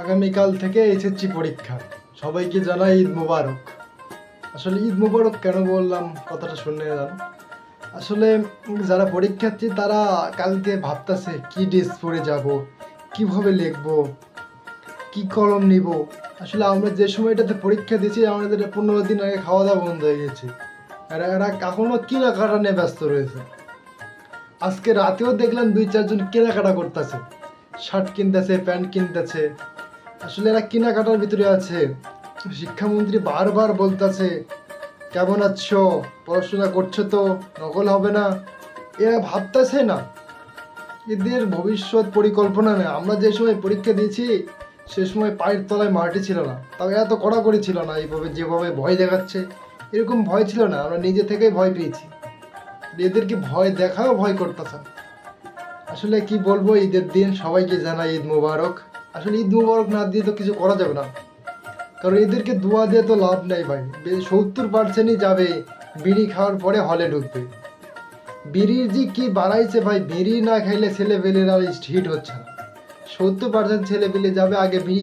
আগামীকাল থেকে এইচএসসি পরীক্ষা। সবাইকে জানাই ঈদ মোবারক। আসলে ঈদ মোবারক কেন বললাম কথাটা শুনে যান। আসলে যারা পরীক্ষার্থী তারা কালকে ভাবতেছে কি ড্রেস পরে যাব, কিভাবে লিখব, কি কলম নিব। আসলে আমরা যে সময়টাতে পরীক্ষা দিয়েছি আমাদের 15 দিন আগে খাওয়া দাওয়া বন্ধ হয়ে গেছে। এরা এখনো কেনাকাটা নিয়ে ব্যস্ত রয়েছে। আজকে রাতেও দেখলাম 2-4 জন কেনাকাটা করতেছে, শার্ট কিনতেছে, প্যান্ট কিনতেছে। আসলে এরা কেনাকাটার ভিতরে আছে। শিক্ষামন্ত্রী বারবার বলতেছে কেমন আছো, পড়াশোনা করছো তো, নকল হবে না। এরা ভাবতেছে না এদের ভবিষ্যৎ পরিকল্পনা নেই। আমরা যে সময় পরীক্ষা দিয়েছি সে সময় পায়ের তলায় মাটি ছিল না, তাও এত কড়াকড়ি ছিল না। এইভাবে যেভাবে ভয় দেখাচ্ছে এরকম ভয় ছিল না, আমরা নিজে থেকেই ভয় পেয়েছি। এদেরকে ভয় দেখাও ভয় করতেছে। আসলে কি বলবো, ঈদের দিন সবাইকে জানাই ঈদ মোবারক। আসলে ঈদ মোবারক না দিয়ে তো কিছু করা যাবে না, কারণ এদেরকে দোয়া দিয়ে তো লাভ নেই ভাই। 70%ই যাবে বিড়ি খাওয়ার পরে হলে ঢুকবে। বিড়ির যে কি বাড়াইছে ভাই, বিড়ি না খাইলে ছেলে পেলের আর হিট হচ্ছে না। 70% ছেলে পেলে যাবে আগে বিড়ি